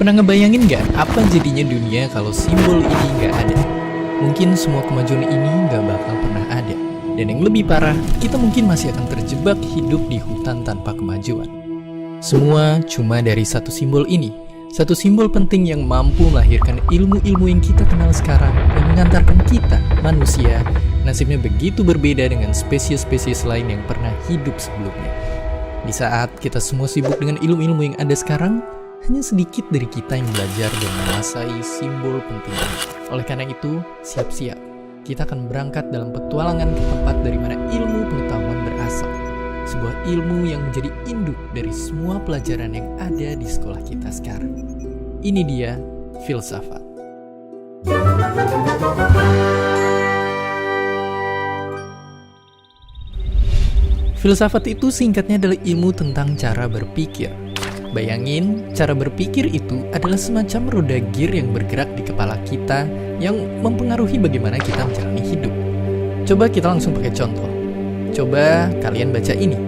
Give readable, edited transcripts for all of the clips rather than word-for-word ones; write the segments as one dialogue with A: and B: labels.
A: Pernah ngebayangin nggak apa jadinya dunia kalau simbol ini nggak ada? Mungkin semua kemajuan ini nggak bakal pernah ada. Dan yang lebih parah, kita mungkin masih akan terjebak hidup di hutan tanpa kemajuan. Semua cuma dari satu simbol ini. Satu simbol penting yang mampu melahirkan ilmu-ilmu yang kita kenal sekarang dan mengantarkan kita, manusia, nasibnya begitu berbeda dengan spesies-spesies lain yang pernah hidup sebelumnya. Di saat kita semua sibuk dengan ilmu-ilmu yang ada sekarang, hanya sedikit dari kita yang belajar dan menguasai simbol penting ini. Oleh karena itu, siap-siap. Kita akan berangkat dalam petualangan ke tempat dari mana ilmu pengetahuan berasal. Sebuah ilmu yang menjadi induk dari semua pelajaran yang ada di sekolah kita sekarang. Ini dia, filsafat. Filsafat itu singkatnya adalah ilmu tentang cara berpikir. Bayangin, cara berpikir itu adalah semacam roda gear yang bergerak di kepala kita yang mempengaruhi bagaimana kita menjalani hidup. Coba kita langsung pakai contoh. Coba kalian baca ini.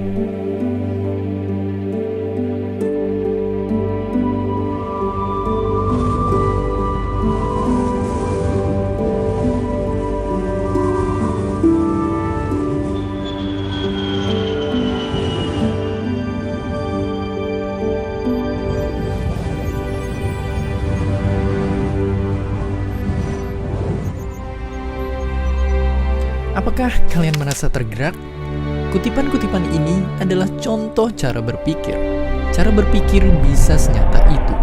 A: Apakah kalian merasa tergerak? Kutipan-kutipan ini adalah contoh cara berpikir. Cara berpikir bisa senyata itu.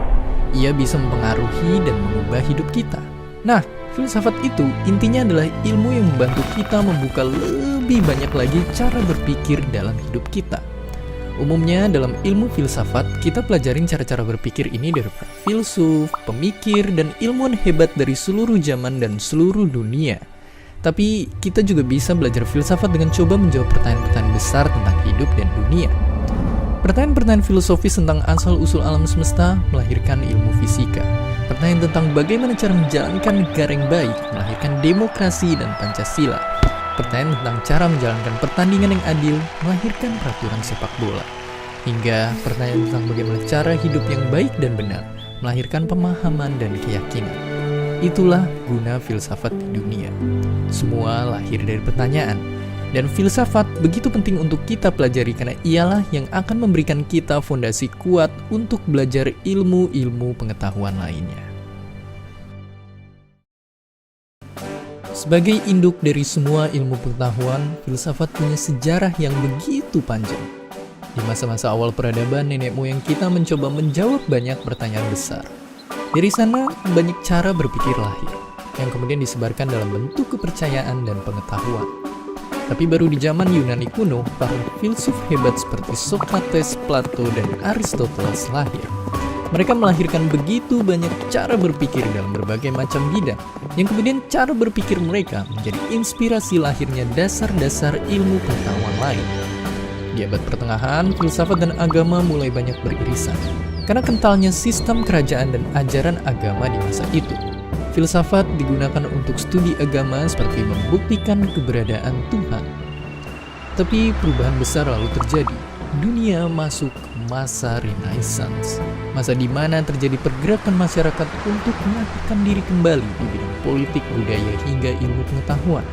A: Ia bisa mempengaruhi dan mengubah hidup kita. Nah, filsafat itu intinya adalah ilmu yang membantu kita membuka lebih banyak lagi cara berpikir dalam hidup kita. Umumnya dalam ilmu filsafat, kita pelajarin cara-cara berpikir ini dari para filsuf, pemikir, dan ilmuwan hebat dari seluruh zaman dan seluruh dunia. Tapi kita juga bisa belajar filsafat dengan coba menjawab pertanyaan-pertanyaan besar tentang hidup dan dunia. Pertanyaan-pertanyaan filosofis tentang asal-usul alam semesta melahirkan ilmu fisika. Pertanyaan tentang bagaimana cara menjalankan negara yang baik melahirkan demokrasi dan Pancasila. Pertanyaan tentang cara menjalankan pertandingan yang adil melahirkan peraturan sepak bola. Hingga pertanyaan tentang bagaimana cara hidup yang baik dan benar melahirkan pemahaman dan keyakinan. Itulah guna filsafat di dunia. Semua lahir dari pertanyaan. Dan filsafat begitu penting untuk kita pelajari karena ialah yang akan memberikan kita fondasi kuat untuk belajar ilmu-ilmu pengetahuan lainnya. Sebagai induk dari semua ilmu pengetahuan, filsafat punya sejarah yang begitu panjang. Di masa-masa awal peradaban, nenek moyang kita mencoba menjawab banyak pertanyaan besar. Dari sana, banyak cara berpikir lahir, yang kemudian disebarkan dalam bentuk kepercayaan dan pengetahuan. Tapi baru di zaman Yunani kuno, para filsuf hebat seperti Socrates, Plato, dan Aristoteles lahir. Mereka melahirkan begitu banyak cara berpikir dalam berbagai macam bidang, yang kemudian cara berpikir mereka menjadi inspirasi lahirnya dasar-dasar ilmu pengetahuan lain. Di abad pertengahan, filsafat dan agama mulai banyak beririsan. Karena kentalnya sistem kerajaan dan ajaran agama di masa itu. Filsafat digunakan untuk studi agama seperti membuktikan keberadaan Tuhan. Tapi perubahan besar lalu terjadi. Dunia masuk masa Renaissance. Masa di mana terjadi pergerakan masyarakat untuk mengaktifkan diri kembali di bidang politik, budaya, hingga ilmu pengetahuan.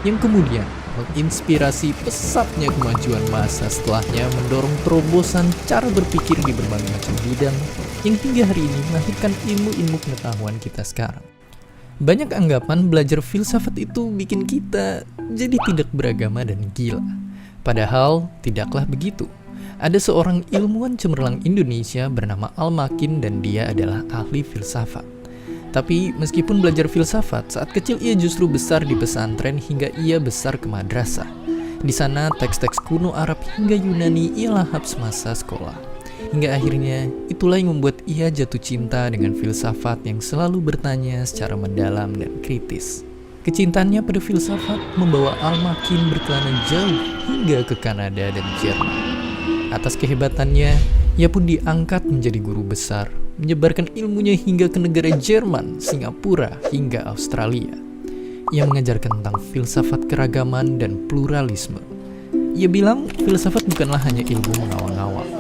A: Yang kemudian menginspirasi pesatnya kemajuan masa setelahnya mendorong terobosan cara berpikir di berbagai macam bidang yang hingga hari ini melahirkan ilmu-ilmu pengetahuan kita sekarang. Banyak anggapan belajar filsafat itu bikin kita jadi tidak beragama dan gila. Padahal tidaklah begitu. Ada seorang ilmuwan cemerlang Indonesia bernama Al-Makin dan dia adalah ahli filsafat. Tapi meskipun belajar filsafat, saat kecil ia justru besar di pesantren hingga ia besar ke madrasah. Di sana teks-teks kuno Arab hingga Yunani ia lahap semasa sekolah. Hingga akhirnya itulah yang membuat ia jatuh cinta dengan filsafat yang selalu bertanya secara mendalam dan kritis. Kecintaannya pada filsafat membawa Al-Makin berkelana jauh hingga ke Kanada dan Jerman. Atas kehebatannya, ia pun diangkat menjadi guru besar, menyebarkan ilmunya hingga ke negara Jerman, Singapura, hingga Australia. Ia mengajarkan tentang filsafat keragaman dan pluralisme. Ia bilang filsafat bukanlah hanya ilmu mengawang-awang.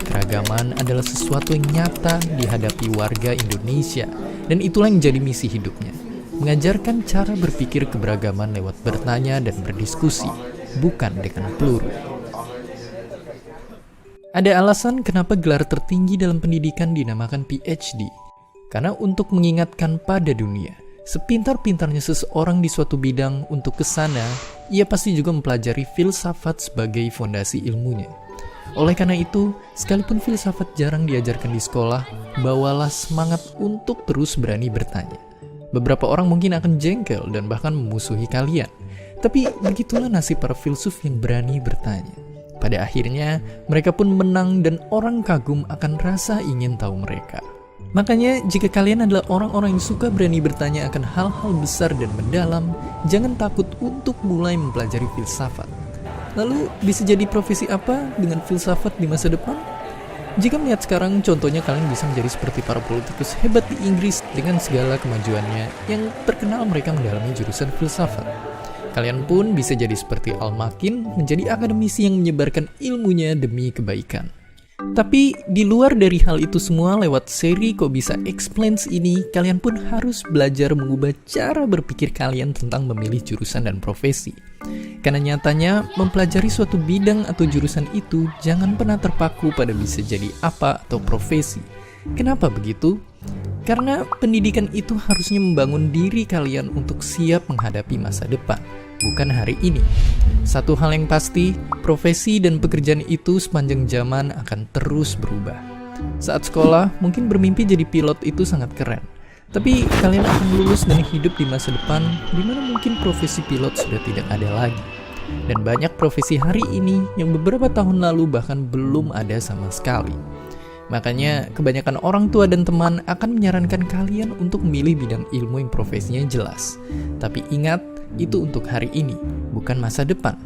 A: Keragaman adalah sesuatu yang nyata dihadapi warga Indonesia, dan itulah yang jadi misi hidupnya. Mengajarkan cara berpikir keberagaman lewat bertanya dan berdiskusi, bukan dengan peluru. Ada alasan kenapa gelar tertinggi dalam pendidikan dinamakan PhD. Karena untuk mengingatkan pada dunia, sepintar-pintarnya seseorang di suatu bidang untuk kesana, ia pasti juga mempelajari filsafat sebagai fondasi ilmunya. Oleh karena itu, sekalipun filsafat jarang diajarkan di sekolah, bawalah semangat untuk terus berani bertanya. Beberapa orang mungkin akan jengkel dan bahkan memusuhi kalian. Tapi begitulah nasib para filsuf yang berani bertanya. Pada akhirnya, mereka pun menang dan orang kagum akan rasa ingin tahu mereka. Makanya, jika kalian adalah orang-orang yang suka berani bertanya akan hal-hal besar dan mendalam, jangan takut untuk mulai mempelajari filsafat. Lalu, bisa jadi profesi apa dengan filsafat di masa depan? Jika melihat sekarang, contohnya kalian bisa menjadi seperti para politikus hebat di Inggris dengan segala kemajuannya yang terkenal mereka mendalami jurusan filsafat. Kalian pun bisa jadi seperti Al-Makin, menjadi akademisi yang menyebarkan ilmunya demi kebaikan. Tapi di luar dari hal itu semua, lewat seri Kok Bisa Explains ini, kalian pun harus belajar mengubah cara berpikir kalian tentang memilih jurusan dan profesi. Karena nyatanya, mempelajari suatu bidang atau jurusan itu jangan pernah terpaku pada bisa jadi apa atau profesi. Kenapa begitu? Karena pendidikan itu harusnya membangun diri kalian untuk siap menghadapi masa depan, bukan hari ini. Satu hal yang pasti, profesi dan pekerjaan itu sepanjang zaman akan terus berubah. Saat sekolah, mungkin bermimpi jadi pilot itu sangat keren. Tapi kalian akan lulus dan hidup di masa depan, di mana mungkin profesi pilot sudah tidak ada lagi. Dan banyak profesi hari ini yang beberapa tahun lalu bahkan belum ada sama sekali. Makanya, kebanyakan orang tua dan teman akan menyarankan kalian untuk memilih bidang ilmu yang profesinya jelas. Tapi ingat, itu untuk hari ini, bukan masa depan.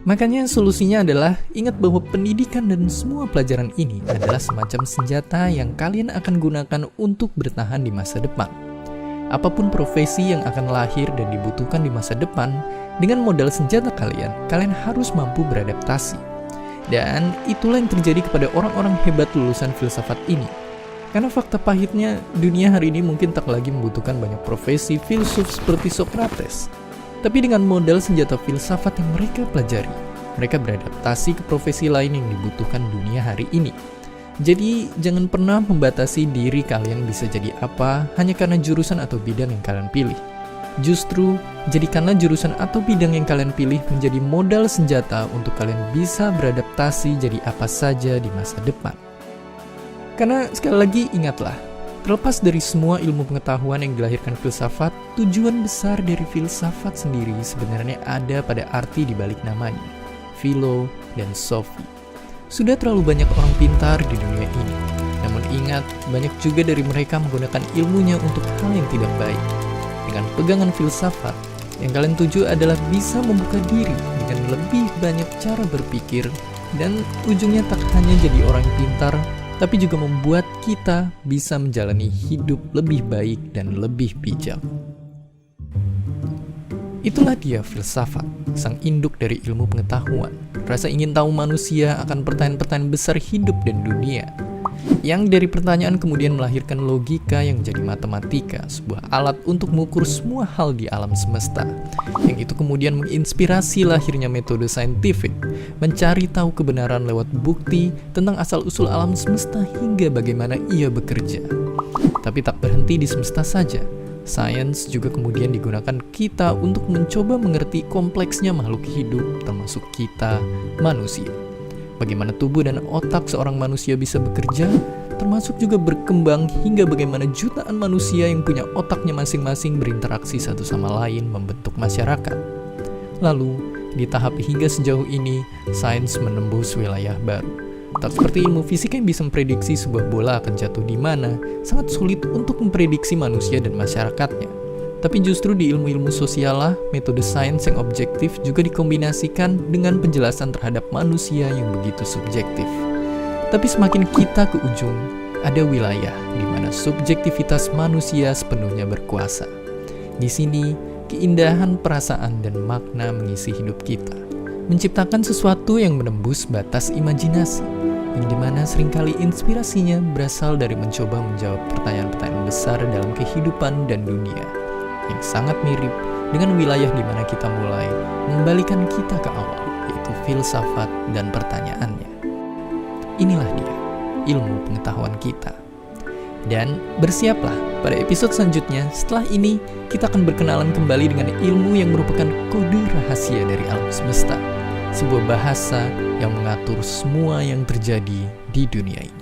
A: Makanya solusinya adalah ingat bahwa pendidikan dan semua pelajaran ini adalah semacam senjata yang kalian akan gunakan untuk bertahan di masa depan. Apapun profesi yang akan lahir dan dibutuhkan di masa depan, dengan modal senjata kalian harus mampu beradaptasi. Dan itulah yang terjadi kepada orang-orang hebat lulusan filsafat ini. Karena fakta pahitnya, dunia hari ini mungkin tak lagi membutuhkan banyak profesi filsuf seperti Socrates. Tapi dengan modal senjata filsafat yang mereka pelajari, mereka beradaptasi ke profesi lain yang dibutuhkan dunia hari ini. Jadi, jangan pernah membatasi diri kalian bisa jadi apa hanya karena jurusan atau bidang yang kalian pilih. Justru, jadikanlah jurusan atau bidang yang kalian pilih menjadi modal senjata untuk kalian bisa beradaptasi jadi apa saja di masa depan. Karena sekali lagi ingatlah, terlepas dari semua ilmu pengetahuan yang dilahirkan filsafat, tujuan besar dari filsafat sendiri sebenarnya ada pada arti di balik namanya, philo dan sophi. Sudah terlalu banyak orang pintar di dunia ini, namun ingat, banyak juga dari mereka menggunakan ilmunya untuk hal yang tidak baik. Dengan pegangan filsafat, yang kalian tuju adalah bisa membuka diri dengan lebih banyak cara berpikir, dan ujungnya tak hanya jadi orang pintar, tapi juga membuat kita bisa menjalani hidup lebih baik dan lebih bijak. Itulah dia filsafat, sang induk dari ilmu pengetahuan. Rasa ingin tahu manusia akan pertanyaan-pertanyaan besar hidup dan dunia. Yang dari pertanyaan kemudian melahirkan logika yang menjadi matematika, sebuah alat untuk mengukur semua hal di alam semesta. Yang itu kemudian menginspirasi lahirnya metode saintifik, mencari tahu kebenaran lewat bukti tentang asal-usul alam semesta hingga bagaimana ia bekerja. Tapi tak berhenti di semesta saja. Sains juga kemudian digunakan kita untuk mencoba mengerti kompleksnya makhluk hidup, termasuk kita, manusia. Bagaimana tubuh dan otak seorang manusia bisa bekerja, termasuk juga berkembang hingga bagaimana jutaan manusia yang punya otaknya masing-masing berinteraksi satu sama lain membentuk masyarakat. Lalu, di tahap hingga sejauh ini, sains menembus wilayah baru. Tak seperti ilmu fisika yang bisa memprediksi sebuah bola akan jatuh di mana, sangat sulit untuk memprediksi manusia dan masyarakatnya. Tapi justru di ilmu-ilmu sosial lah, metode sains yang objektif juga dikombinasikan dengan penjelasan terhadap manusia yang begitu subjektif. Tapi semakin kita ke ujung, ada wilayah di mana subjektivitas manusia sepenuhnya berkuasa. Di sini, keindahan perasaan dan makna mengisi hidup kita. menciptakan sesuatu yang menembus batas imajinasi, yang dimana seringkali inspirasinya berasal dari mencoba menjawab pertanyaan-pertanyaan besar dalam kehidupan dan dunia, yang sangat mirip dengan wilayah di mana kita mulai mengembalikan kita ke awal, yaitu filsafat dan pertanyaannya. Inilah dia, ilmu pengetahuan kita. Dan bersiaplah pada episode selanjutnya. Setelah ini, kita akan berkenalan kembali dengan ilmu yang merupakan kode rahasia dari alam semesta, sebuah bahasa yang mengatur semua yang terjadi di dunia ini.